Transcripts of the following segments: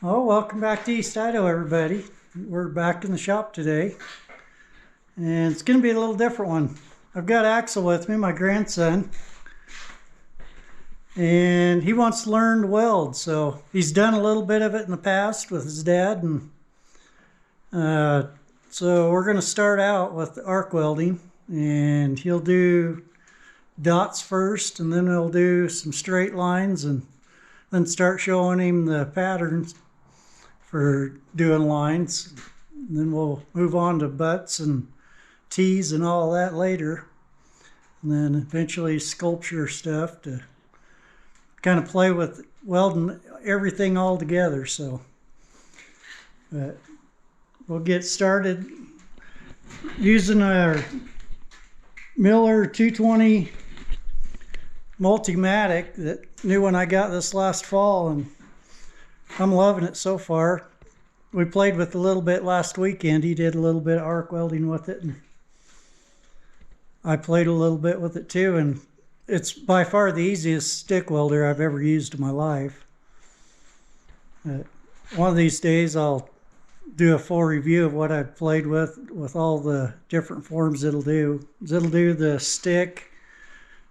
Oh, welcome back to East Idaho, everybody. We're back in the shop today, and it's going to be a little different one. I've got Axel with me, my grandson, and he wants to learn to weld. So he's done a little bit of it in the past with his dad, and so we're going to start out with arc welding, and he'll do dots first, and then we'll do some straight lines, and then start showing him the patterns for doing lines. And then we'll move on to butts and T's and all that later. And then eventually sculpture stuff to kind of play with welding everything all together. So but we'll get started using our Miller 220 Multimatic, that new one I got this last fall, and I'm loving it so far. We played with it a little bit last weekend. He did a little bit of arc welding with it, and I played a little bit with it too, and it's by far the easiest stick welder I've ever used in my life. One of these days I'll do a full review of what I've played with all the different forms it'll do. It'll do the stick,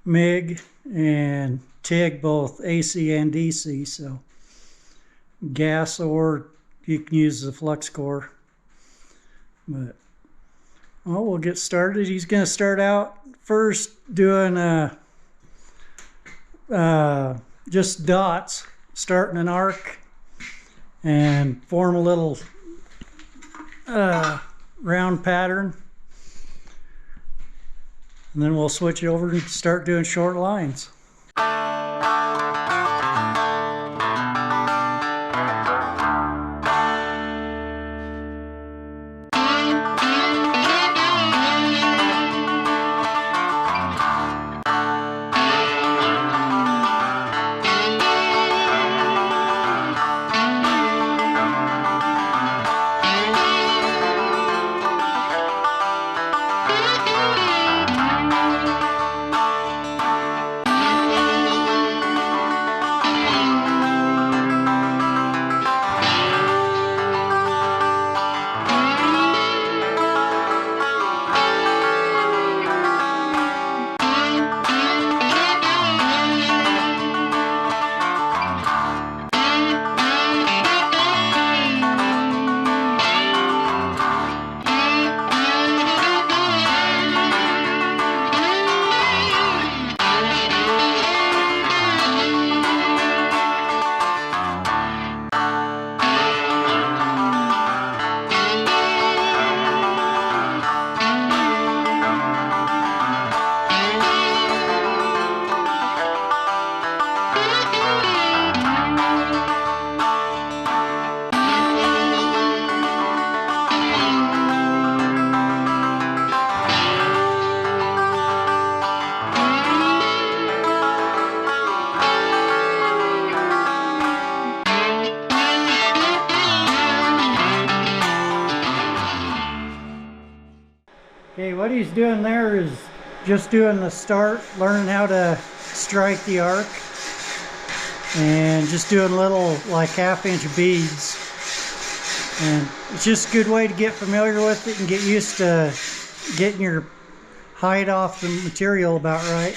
MIG, and TIG, both AC and DC, so gas, or you can use the flux core. But well, we'll get started. He's going to start out first doing just dots, starting an arc and form a little round pattern, and then we'll switch over and start doing short lines. Okay, what he's doing there is just doing the start, learning how to strike the arc, and just doing little like 1/2-inch beads. And it's just a good way to get familiar with it and get used to getting your height off the material about right.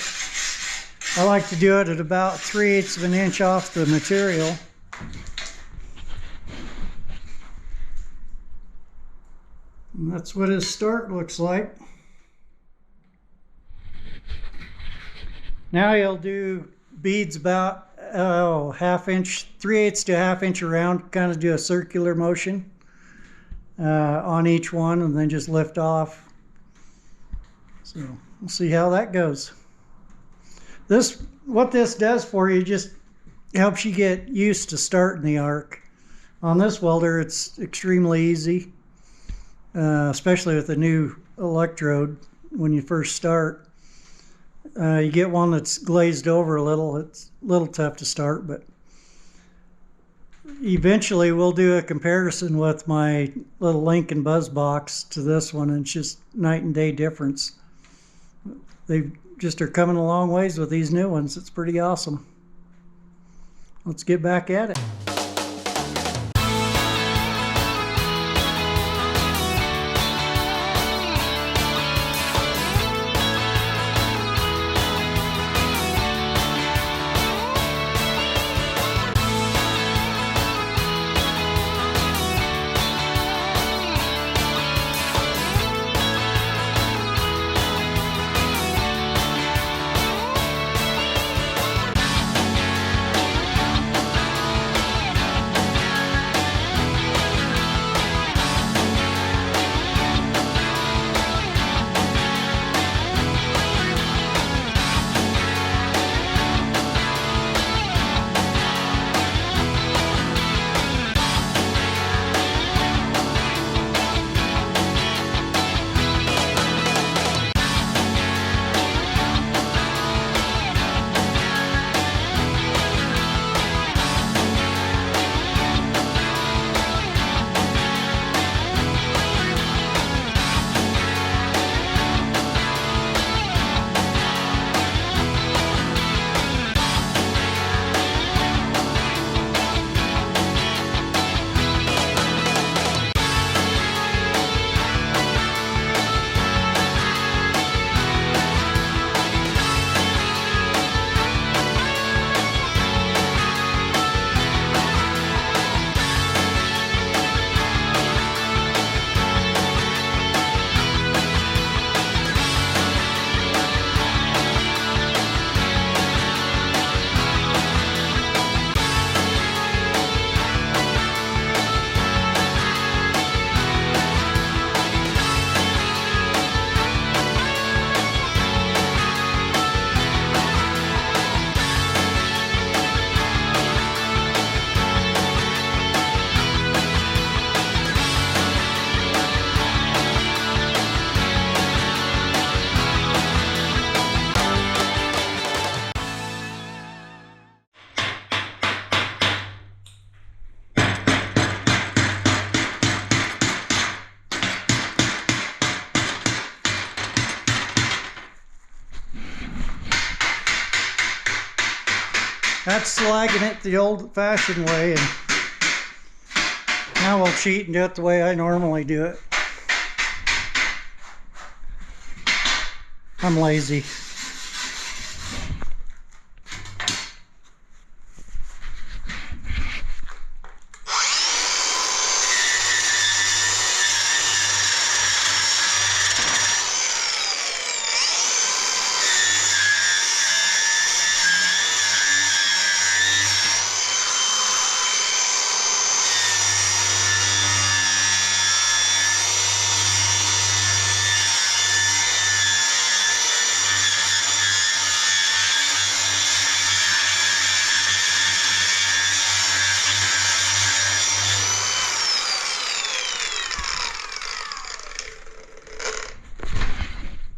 I like to do it at about 3/8 of an inch off the material. And that's what his start looks like. Now he'll do beads about 1/2 inch, 3/8 to 1/2 inch around, kind of do a circular motion on each one, and then just lift off. So we'll see how that goes. What this does for you, just helps you get used to starting the arc. On this welder, it's extremely easy. Especially with the new electrode when you first start. You get one that's glazed over a little, it's a little tough to start, but eventually we'll do a comparison with my little Lincoln Buzz box to this one, and it's just night and day difference. They just are coming a long ways with these new ones. It's pretty awesome. Let's get back at it. That's slagging it the old-fashioned way, and now we'll cheat and do it the way I normally do it. I'm lazy.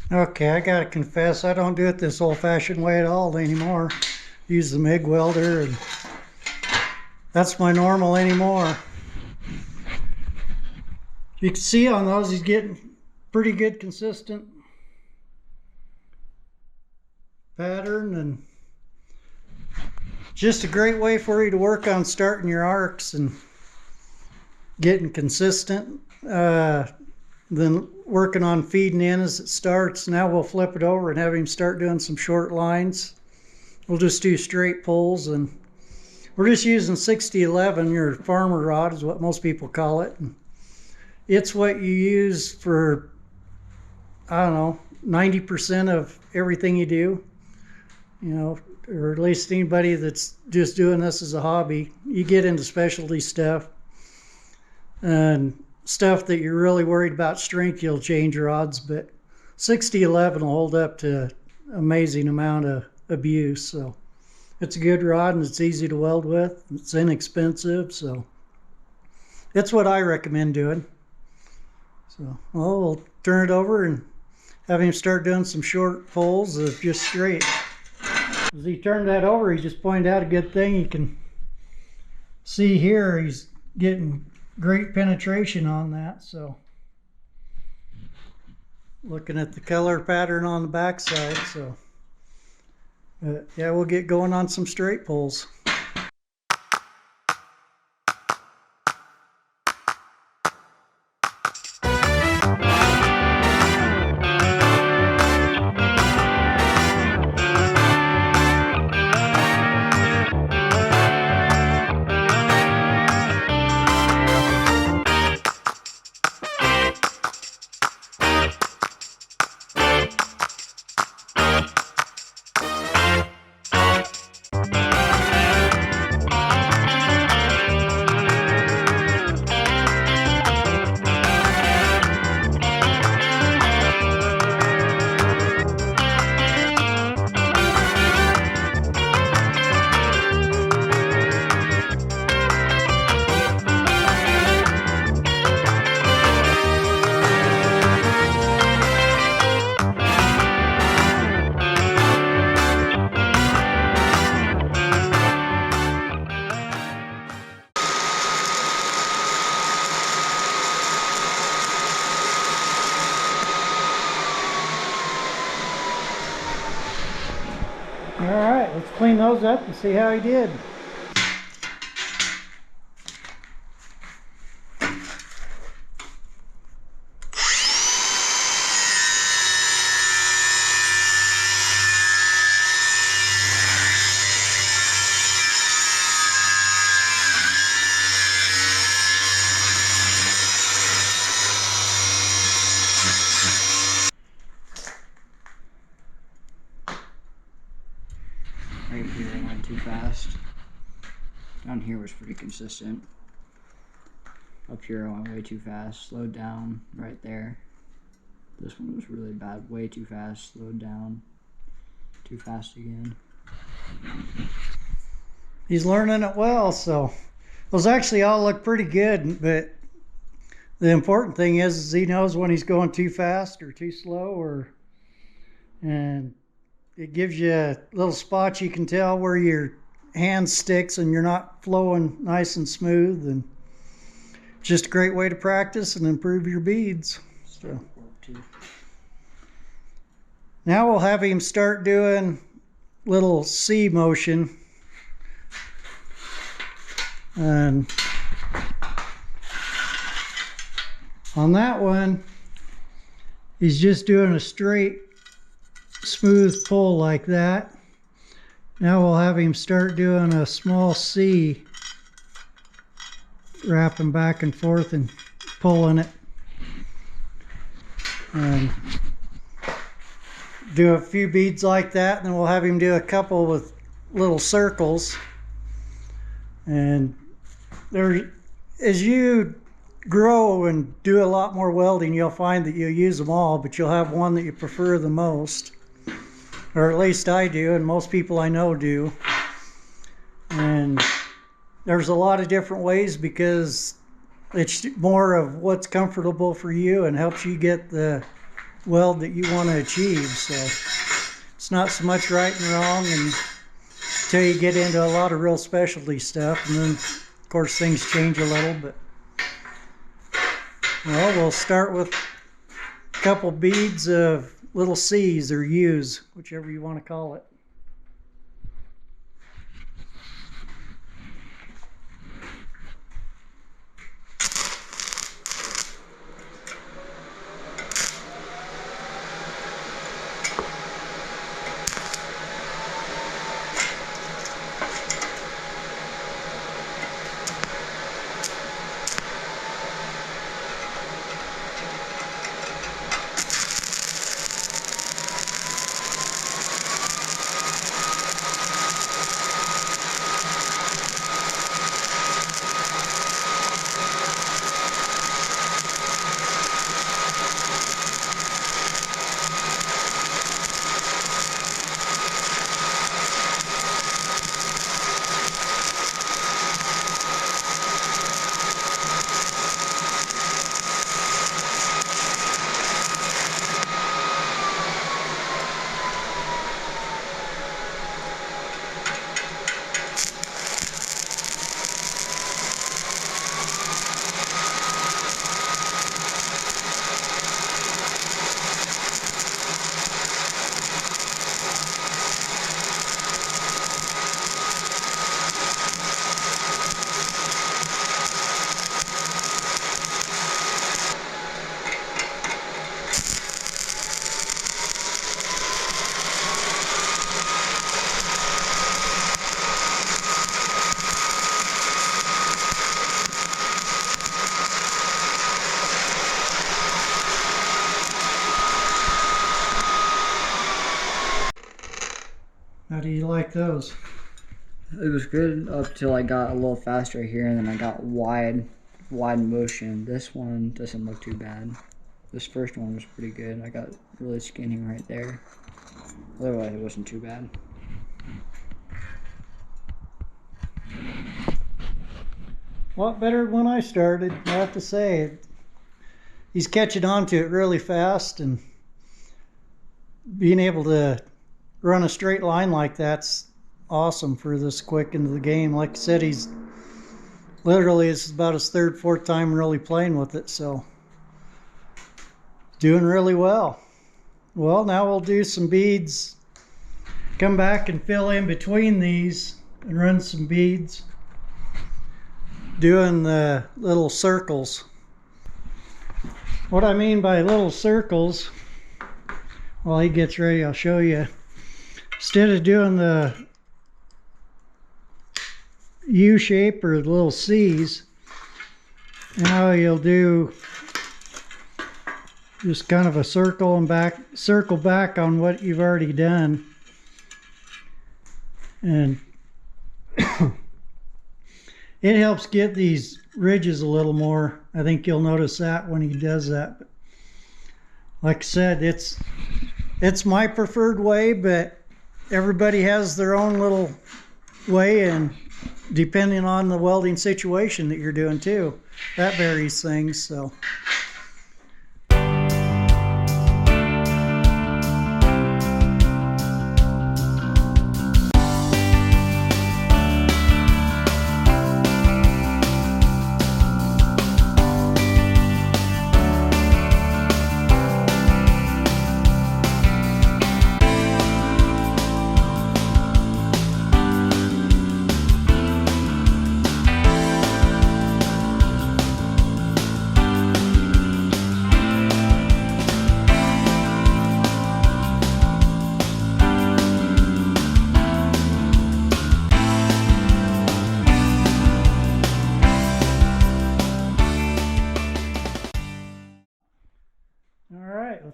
Okay, I gotta confess, I don't do it this old-fashioned way at all anymore. Use the MIG welder, and that's my normal anymore. You can see on those, he's getting pretty good consistent pattern, and just a great way for you to work on starting your arcs and getting consistent. Then working on feeding in as it starts. Now we'll flip it over and have him start doing some short lines. We'll just do straight pulls, and we're just using 6011, your farmer rod is what most people call it. And it's what you use for, I don't know, 90% of everything you do, you know, or at least anybody that's just doing this as a hobby. You get into specialty stuff and stuff that you're really worried about strength, you'll change rods, but 6011 will hold up to an amazing amount of abuse. So it's a good rod, and it's easy to weld with. It's inexpensive, so it's what I recommend doing. So we'll turn it over and have him start doing some short pulls of just straight. As he turned that over, he just pointed out a good thing. You can see here he's getting great penetration on that. So looking at the color pattern on the backside, so yeah, we'll get going on some straight pulls. Alright, let's clean those up and see how he did. Right here I went too fast. Down here was pretty consistent. Up here I went way too fast. Slowed down right there. This one was really bad. Way too fast. Slowed down. Too fast again. He's learning it well, so those actually all look pretty good, but the important thing is he knows when he's going too fast or too slow, and it gives you a little spot you can tell where your hand sticks and you're not flowing nice and smooth, and just a great way to practice and improve your beads. So now we'll have him start doing little C motion And on that one, he's just doing a straight, smooth pull like that. Now we'll have him start doing a small C, wrapping back and forth and pulling it. And do a few beads like that, and then we'll have him do a couple with little circles. And there, as you grow and do a lot more welding, you'll find that you'll use them all, but you'll have one that you prefer the most, or at least I do, and most people I know do. And there's a lot of different ways, because it's more of what's comfortable for you and helps you get the weld that you want to achieve. So it's not so much right and wrong until you get into a lot of real specialty stuff, and then of course things change a little. But well, we'll start with a couple beads of little C's or U's, whichever you want to call it. How do you like those? It was good up till I got a little faster here, and then I got wide motion. This one doesn't look too bad. This first one was pretty good. I got really skinny right there. Otherwise, it wasn't too bad. A lot better than when I started, I have to say. He's catching on to it really fast, and being able to run a straight line like that's awesome for this quick into the game. Like I said, he's literally, this is about his third, fourth time really playing with it, so doing really well. Well, now we'll do some beads, come back and fill in between these and run some beads, doing the little circles. What I mean by little circles, while he gets ready, I'll show you. Instead of doing the U shape or the little C's, now you'll do just kind of a circle and back, circle back on what you've already done. And it helps get these ridges a little more. I think you'll notice that when he does that. But like I said, it's my preferred way, but everybody has their own little way, and depending on the welding situation that you're doing too, that varies things. So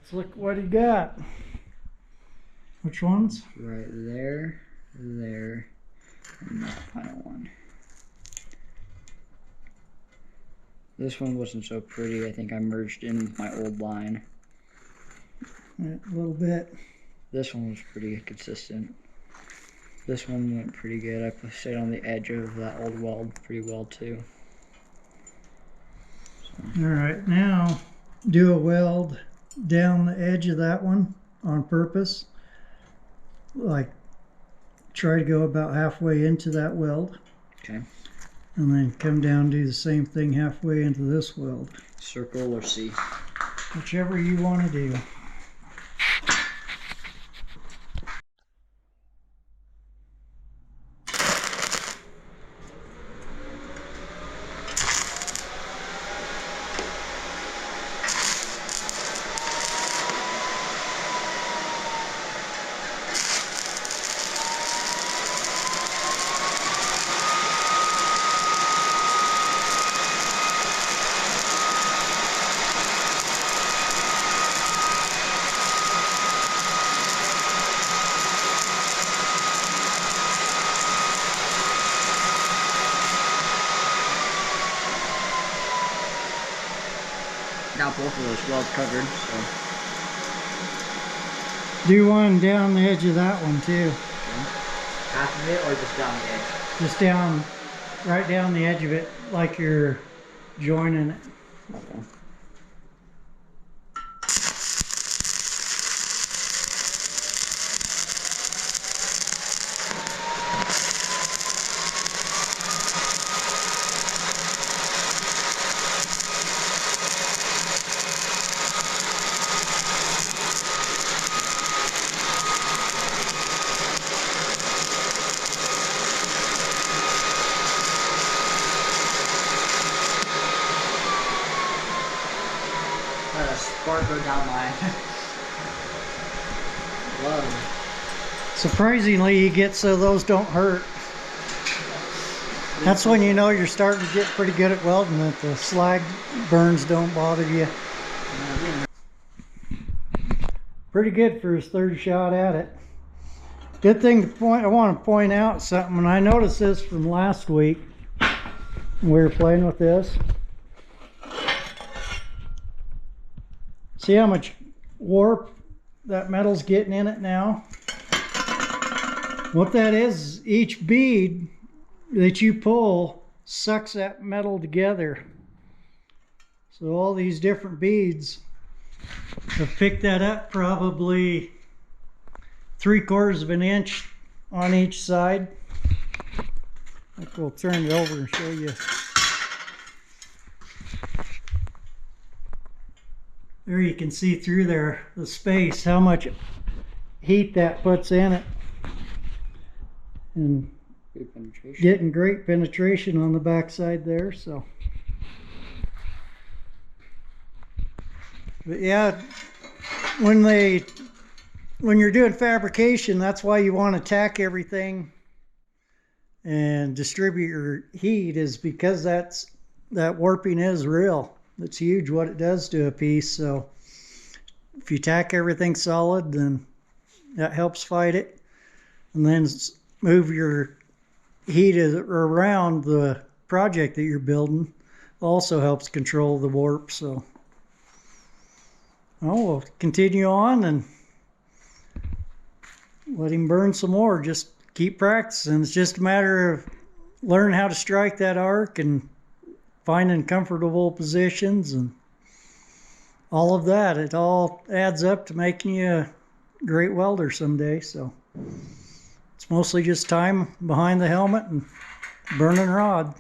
Let's look what he got. Which ones? Right there, there, and that final one. This one wasn't so pretty. I think I merged in my old line. A little bit. This one was pretty consistent. This one went pretty good. I stayed on the edge of that old weld pretty well too. So. All right, now do a weld down the edge of that one on purpose. Like try to go about halfway into that weld. Okay. And then come down and do the same thing halfway into this weld. Circle or C? Whichever you want to do. Got both of those welds covered, so. Do one down the edge of that one too. Okay. Half of it or just down the edge? Just down, right down the edge of it, like you're joining it. Okay. Let a spark go down my glove. Surprisingly, you get so those don't hurt. That's when you know you're starting to get pretty good at welding, that the slag burns don't bother you. Pretty good for his third shot at it. Good thing to point, I want to point out something, and I noticed this from last week when we were playing with this. See how much warp that metal's getting in it now? What that is, each bead that you pull sucks that metal together. So all these different beads have picked that up probably 3/4 of an inch on each side. I think we'll turn it over and show you. There you can see through there, the space, how much heat that puts in it. And Good penetration. getting great penetration on the backside there, so. But yeah, when you're doing fabrication, that's why you want to tack everything and distribute your heat, is because that warping is real. It's huge what it does to a piece. So if you tack everything solid, then that helps fight it, and then move your heat around the project that you're building also helps control the warp. So we'll continue on and let him burn some more. Just keep practicing. It's just a matter of learning how to strike that arc and finding comfortable positions and all of that. It all adds up to making you a great welder someday. So it's mostly just time behind the helmet and burning rod.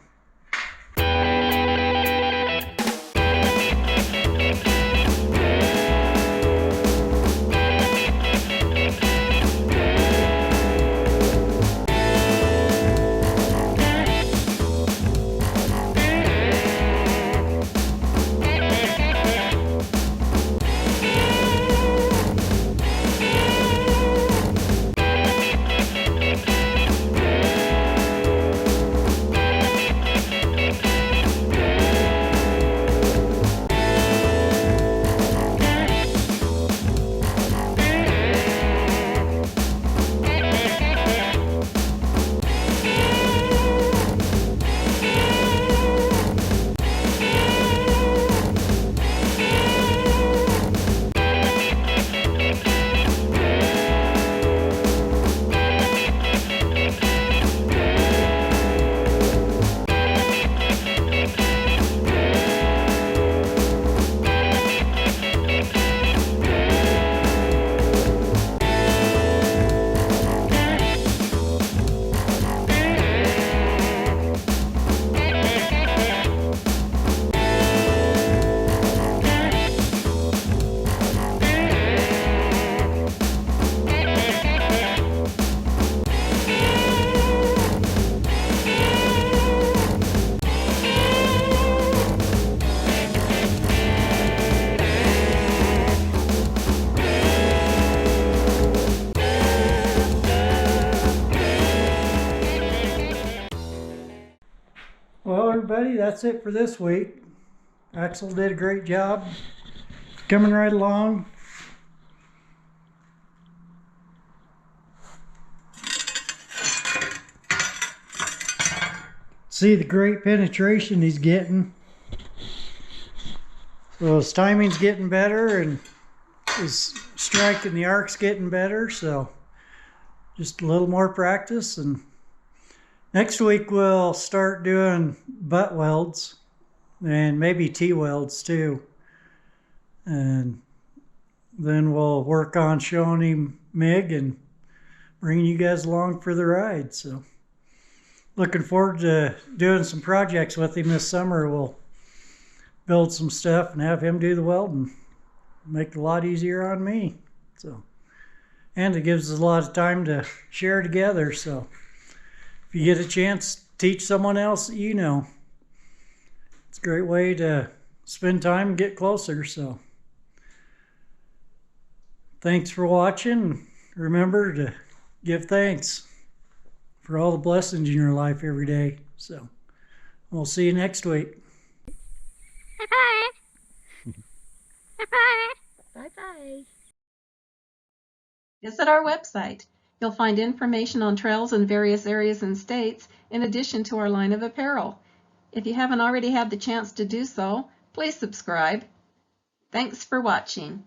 everybody. That's it for this week. Axel did a great job. Coming right along. See the great penetration he's getting. So his timing's getting better and his strike in the arc's getting better. So just a little more practice, and next week we'll start doing butt welds and maybe T-welds too. And then we'll work on showing him MIG and bringing you guys along for the ride. So looking forward to doing some projects with him this summer. We'll build some stuff and have him do the welding. Make it a lot easier on me. So, and it gives us a lot of time to share together. So if you get a chance, teach someone else that you know. It's a great way to spend time and get closer. So thanks for watching. Remember to give thanks for all the blessings in your life every day. So we'll see you next week. Bye-bye. Bye-bye. Visit our website. You'll find information on trails in various areas and states, in addition to our line of apparel. If you haven't already had the chance to do so, please subscribe. Thanks for watching.